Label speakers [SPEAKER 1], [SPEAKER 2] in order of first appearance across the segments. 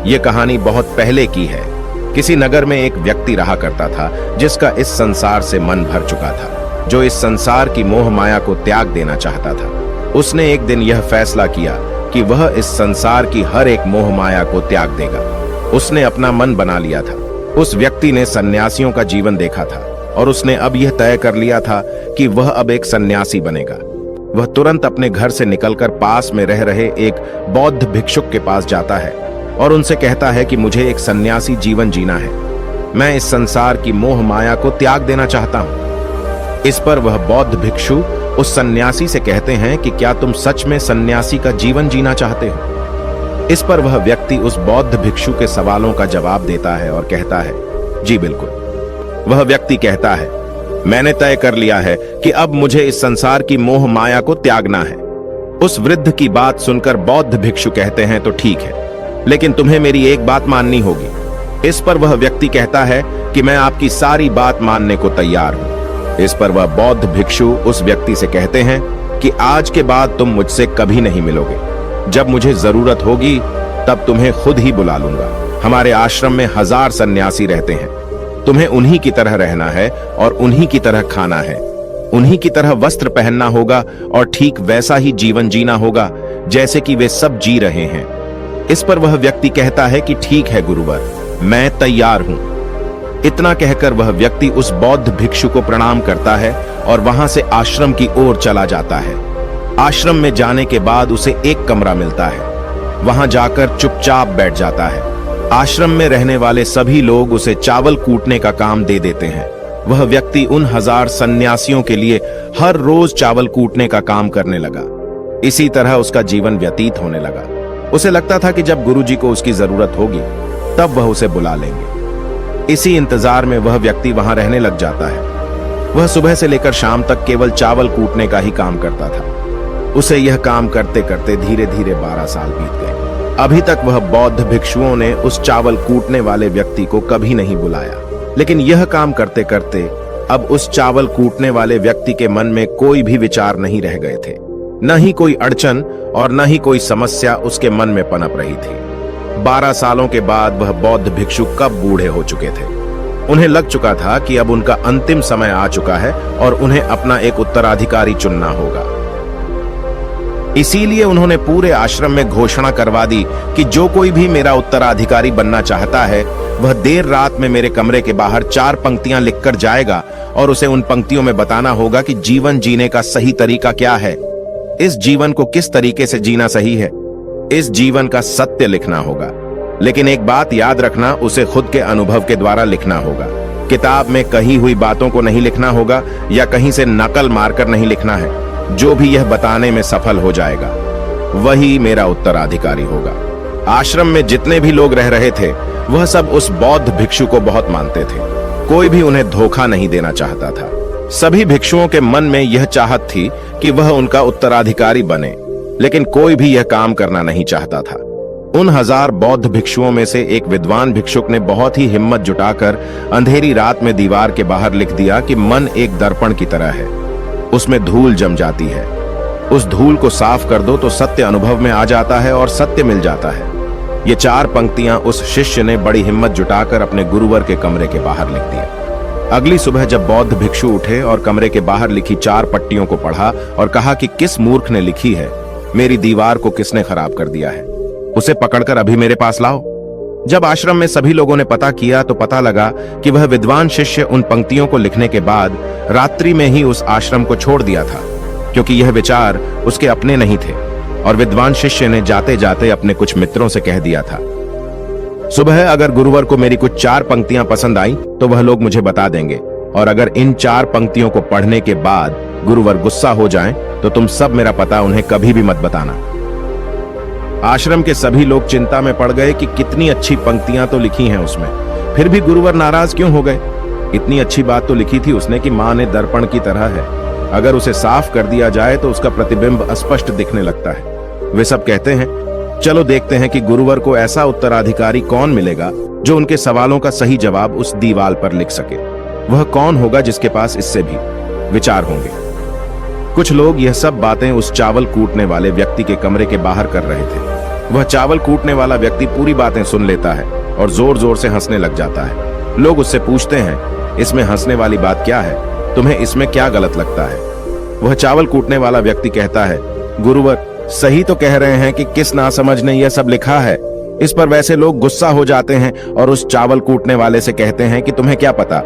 [SPEAKER 1] ये कहानी बहुत पहले की है। किसी नगर में एक व्यक्ति रहा करता था जिसका इस संसार से मन भर चुका था, जो इस संसार की मोह माया को त्याग देना चाहता था। उसने एक दिन यह फैसला किया कि वह इस संसार की हर एक मोह माया को त्याग देगा। उसने अपना मन बना लिया था। उस व्यक्ति ने सन्यासियों का जीवन देखा था और उसने अब यह तय कर लिया था कि वह अब एक सन्यासी बनेगा। वह तुरंत अपने घर से निकलकर पास में रह रहे एक बौद्ध भिक्षुक के पास जाता है और उनसे कहता है कि मुझे एक सन्यासी जीवन जीना है। मैं इस संसार की मोह माया को त्याग देना चाहता हूं। इस पर वह बौद्ध भिक्षु उस सन्यासी से कहते हैं कि क्या तुम सच में सन्यासी का जीवन जीना चाहते हो? इस पर वह व्यक्ति उस बौद्ध भिक्षु के सवालों का जवाब देता है और कहता है, जी बिल्कुल। वह व्यक्ति कहता है, मैंने तय कर लिया है कि अब मुझे इस संसार की मोह माया को त्यागना है। उस वृद्ध की बात सुनकर बौद्ध भिक्षु कहते हैं, तो ठीक है, लेकिन तुम्हें मेरी एक बात माननी होगी। इस पर वह व्यक्ति कहता है कि मैं आपकी सारी बात मानने को तैयार हूं। इस पर वह बौद्ध भिक्षु उस व्यक्ति से कहते हैं कि आज के बाद तुम मुझसे कभी नहीं मिलोगे। जब मुझे जरूरत होगी तब तुम्हें खुद ही बुला लूंगा। हमारे आश्रम में 1000 सन्यासी रहते हैं। तुम्हें उन्हीं की तरह रहना है और उन्हीं की तरह खाना है, उन्हीं की तरह वस्त्र पहनना होगा और ठीक वैसा ही जीवन जीना होगा जैसे कि वे सब जी रहे हैं। इस पर वह व्यक्ति कहता है कि ठीक है गुरुवर, मैं तैयार हूं। इतना कहकर वह व्यक्ति उस बौद्ध भिक्षु को प्रणाम करता है और वहां से आश्रम की ओर चला जाता है। आश्रम में जाने के बाद उसे एक कमरा मिलता है। वहां जाकर चुपचाप बैठ जाता है। आश्रम में रहने वाले सभी लोग उसे चावल कूटने का काम दे देते हैं। वह व्यक्ति उन 1000 सन्यासियों के लिए हर रोज चावल कूटने का काम करने लगा। इसी तरह उसका जीवन व्यतीत होने लगा। उसे लगता था कि जब गुरुजी को उसकी जरूरत होगी तब वह उसे बुला लेंगे। इसी इंतजार में वह व्यक्ति वहां रहने लग जाता है। वह सुबह से लेकर शाम तक केवल चावल कूटने का ही काम करता था। उसे यह काम करते करते धीरे धीरे 12 साल बीत गए। अभी तक वह बौद्ध भिक्षुओं ने उस चावल कूटने वाले व्यक्ति को कभी नहीं बुलाया। लेकिन यह काम करते करते अब उस चावल कूटने वाले व्यक्ति के मन में कोई भी विचार नहीं रह गए थे। न ही कोई अड़चन और न ही कोई समस्या उसके मन में पनप रही थी। 12 सालों के बाद वह बौद्ध भिक्षु कब बूढ़े हो चुके थे। उन्हें लग चुका था कि अब उनका अंतिम समय आ चुका है और उन्हें अपना एक उत्तराधिकारी चुनना होगा। इसीलिए उन्होंने पूरे आश्रम में घोषणा करवा दी कि जो कोई भी मेरा उत्तराधिकारी बनना चाहता है वह देर रात में मेरे कमरे के बाहर 4 पंक्तियां लिखकर जाएगा और उसे उन पंक्तियों में बताना होगा कि जीवन जीने का सही तरीका क्या है, इस जीवन को किस तरीके से जीना सही है। इस जीवन का सत्य लिखना होगा। लेकिन एक बात याद रखना, उसे खुद के अनुभव के द्वारा लिखना होगा। किताब में कही हुई बातों को नहीं लिखना होगा या कहीं से नकल मारकर नहीं लिखना है। जो भी यह बताने में सफल हो जाएगा वही मेरा उत्तराधिकारी होगा। आश्रम में जितने भी लोग रह रहे थे वह सब उस बौद्ध भिक्षु को बहुत मानते थे। कोई भी उन्हें धोखा नहीं देना चाहता था। सभी भिक्षुओं के मन में यह चाहत थी कि वह उनका उत्तराधिकारी बने, लेकिन कोई भी यह काम करना नहीं चाहता था। उन 1000 बौद्ध भिक्षुओं में से एक विद्वान भिक्षुक ने बहुत ही हिम्मत जुटाकर अंधेरी रात में दीवार के बाहर लिख दिया कि मन एक दर्पण की तरह है, उसमें धूल जम जाती है। उस धूल को साफ कर दो तो सत्य अनुभव में आ जाता है और सत्य मिल जाता है। ये 4 पंक्तियां उस शिष्य ने बड़ी हिम्मत जुटाकर अपने गुरुवर के कमरे के बाहर लिख दिया। अगली सुबह जब बौद्ध भिक्षु उठे और कमरे के बाहर लिखी 4 पट्टियों को पढ़ा और कहा कि किस मूर्ख ने लिखी है, मेरी दीवार को किसने खराब कर दिया है, उसे पकड़कर अभी मेरे पास लाओ। जब आश्रम में सभी लोगों ने पता किया तो पता लगा कि वह विद्वान शिष्य उन पंक्तियों को लिखने के बाद रात्रि में ही उस आश्रम को छोड़ दिया था, क्योंकि यह विचार उसके अपने नहीं थे और विद्वान शिष्य ने जाते जाते अपने कुछ मित्रों से कह दिया था, सुबह अगर गुरुवर को मेरी कुछ 4 पंक्तियां पसंद आई तो वह लोग मुझे बता देंगे, और अगर इन 4 पंक्तियों को पढ़ने के बाद गुरुवर गुस्सा हो जाएं तो तुम सब मेरा पता उन्हें कभी भी मत बताना। आश्रम के सभी लोग चिंता में पड़ गए कि कितनी अच्छी पंक्तियां तो लिखी हैं उसमें, फिर भी गुरुवर नाराज क्यों हो गए। इतनी अच्छी बात तो लिखी थी उसने कि मां ने दर्पण की तरह है, अगर उसे साफ कर दिया जाए तो उसका प्रतिबिंब स्पष्ट दिखने लगता है। वे सब कहते हैं, चलो देखते हैं कि गुरुवर को ऐसा उत्तराधिकारी कौन मिलेगा जो उनके सवालों का सही जवाब उस दीवार पर लिख सके। वह कौन होगा जिसके पास इससे भी विचार होंगे। कुछ लोग यह सब बातें उस चावल कूटने वाले व्यक्ति के कमरे के बाहर कर रहे थे। वह चावल कूटने वाला व्यक्ति पूरी बातें सुन लेता है और जोर जोर से हंसने लग जाता है। लोग उससे पूछते हैं, इसमें हंसने वाली बात क्या है? तुम्हें इसमें क्या गलत लगता है? वह चावल कूटने वाला व्यक्ति कहता है, गुरुवर सही तो कह रहे हैं कि किस नासमझ ने यह सब लिखा है। इस पर वैसे लोग गुस्सा हो जाते हैं और उस चावल कूटने वाले से कहते हैं कि तुम्हें क्या पता,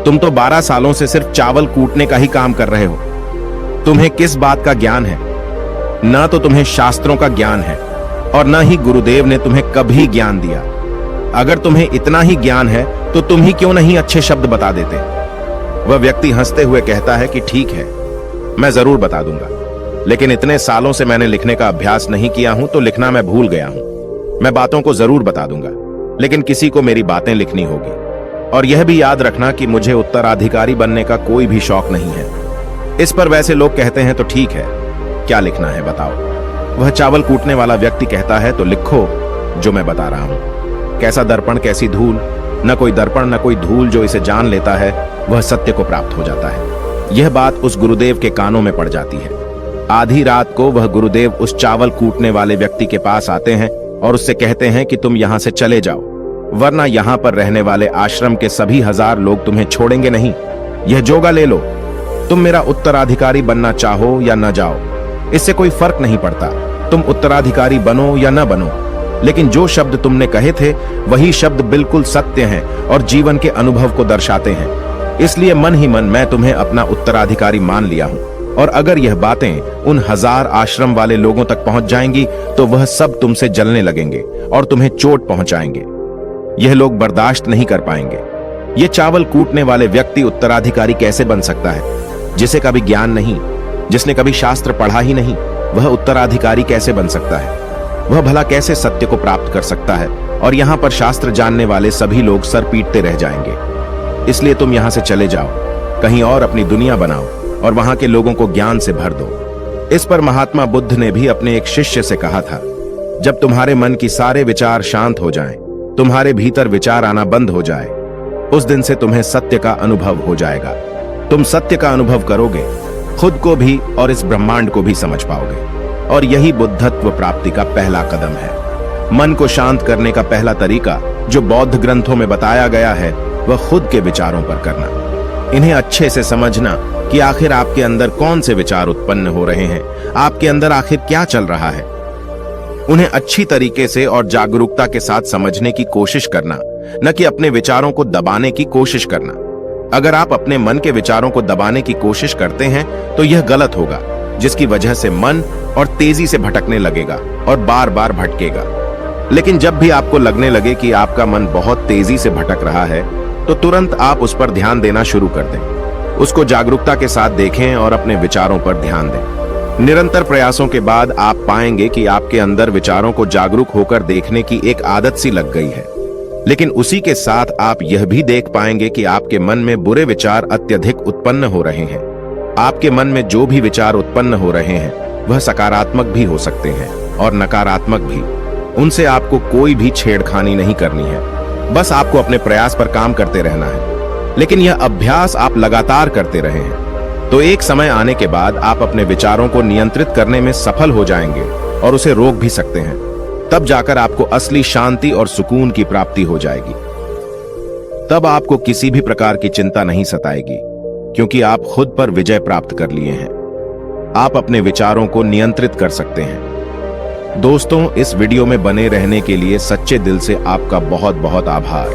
[SPEAKER 1] तुम तो 12 सालों से सिर्फ चावल कूटने का ही काम कर रहे हो। तुम्हें किस बात का ज्ञान है? न तो तुम्हें शास्त्रों का ज्ञान है और न ही गुरुदेव ने तुम्हें कभी ज्ञान दिया। अगर तुम्हें इतना ही ज्ञान है तो तुम ही क्यों नहीं अच्छे शब्द बता देते? वह व्यक्ति हंसते हुए कहता है कि ठीक है, मैं जरूर बता दूंगा, लेकिन इतने सालों से मैंने लिखने का अभ्यास नहीं किया हूं तो लिखना मैं भूल गया हूं। मैं बातों को जरूर बता दूंगा, लेकिन किसी को मेरी बातें लिखनी होगी। और यह भी याद रखना कि मुझे उत्तराधिकारी बनने का कोई भी शौक नहीं है। इस पर वैसे लोग कहते हैं तो ठीक है, क्या लिखना है बताओ। वह चावल कूटने वाला व्यक्ति कहता है, तो लिखो जो मैं बता रहा हूं। कैसा दर्पण कैसी धूल, न कोई दर्पण न कोई धूल, जो इसे जान लेता है वह सत्य को प्राप्त हो जाता है। यह बात उस गुरुदेव के कानों में पड़ जाती है। आधी रात को वह गुरुदेव उस चावल कूटने वाले व्यक्ति के पास आते हैं और उससे कहते हैं कि तुम यहां से चले जाओ, वरना यहां पर रहने वाले आश्रम के सभी 1000 लोग तुम्हें छोड़ेंगे नहीं। यह जोगा ले लो, तुम मेरा उत्तराधिकारी बनना चाहो या न जाओ, इससे कोई फर्क नहीं पड़ता। तुम उत्तराधिकारी बनो या न बनो, लेकिन जो शब्द तुमने कहे थे वही शब्द बिल्कुल सत्य हैं और जीवन के अनुभव को दर्शाते हैं। इसलिए मन ही मन मैं तुम्हें अपना उत्तराधिकारी मान लिया हूं। और अगर यह बातें उन 1000 आश्रम वाले लोगों तक पहुंच जाएंगी तो वह सब तुमसे जलने लगेंगे और तुम्हें चोट पहुंचाएंगे। यह लोग बर्दाश्त नहीं कर पाएंगे। यह चावल कूटने वाले व्यक्ति उत्तराधिकारी कैसे बन सकता है? जिसे कभी ज्ञान नहीं, जिसने कभी शास्त्र पढ़ा ही नहीं, वह उत्तराधिकारी कैसे बन सकता है? वह भला कैसे सत्य को प्राप्त कर सकता है? और यहां पर शास्त्र जानने वाले सभी लोग सर पीटते रह जाएंगे। इसलिए तुम यहां से चले जाओ, कहीं और अपनी दुनिया बनाओ और वहां के लोगों को ज्ञान से भर दो। इस पर महात्मा बुद्ध ने भी अपने एक शिष्य से कहा था, जब तुम्हारे मन की सारे विचार शांत हो जाएं, तुम्हारे भीतर विचार आना बंद हो जाए, उस दिन से तुम्हें सत्य का अनुभव हो जाएगा। तुम सत्य का अनुभव करोगे, खुद को भी और इस ब्रह्मांड को भी समझ पाओगे। और यही बुद्धत्व प्राप्ति का पहला कदम है। मन को शांत करने का पहला तरीका जो बौद्ध ग्रंथों में बताया गया है वह खुद के विचारों पर करना। इन्हें अच्छे से समझना कि आखिर आपके अंदर कौन से विचार उत्पन्न हो रहे हैं, आपके अंदर आखिर क्या चल रहा है। उन्हें अच्छी तरीके से और जागरूकता के साथ समझने की कोशिश करना, न कि अपने विचारों को दबाने की कोशिश करना। अगर आप अपने मन के विचारों को दबाने की कोशिश करते हैं तो यह गलत होगा, जिसकी वजह से मन और तेजी से भटकने लगेगा और बार बार भटकेगा। लेकिन जब भी आपको लगने लगे कि आपका मन बहुत तेजी से भटक रहा है तो तुरंत आप उस पर ध्यान देना शुरू कर दें। उसको जागरूकता के साथ देखें और अपने विचारों पर ध्यान दें। निरंतर प्रयासों के बाद आप पाएंगे कि आपके अंदर विचारों को जागरूक होकर देखने की एक आदत सी लग गई है। लेकिन उसी के साथ आप यह भी देख पाएंगे कि आपके मन में बुरे विचार अत्यधिक उत्पन्न हो रहे हैं। आपके मन में जो भी विचार उत्पन्न हो रहे हैं वह सकारात्मक भी हो सकते हैं और नकारात्मक भी। उनसे आपको कोई भी छेड़खानी नहीं करनी है, बस आपको अपने प्रयास पर काम करते रहना है। लेकिन यह अभ्यास आप लगातार करते रहे हैं तो एक समय आने के बाद आप अपने विचारों को नियंत्रित करने में सफल हो जाएंगे और उसे रोक भी सकते हैं। तब जाकर आपको असली शांति और सुकून की प्राप्ति हो जाएगी। तब आपको किसी भी प्रकार की चिंता नहीं सताएगी, क्योंकि आप खुद पर विजय प्राप्त कर लिए हैं। आप अपने विचारों को नियंत्रित कर सकते हैं। दोस्तों, इस वीडियो में बने रहने के लिए सच्चे दिल से आपका बहुत बहुत आभार।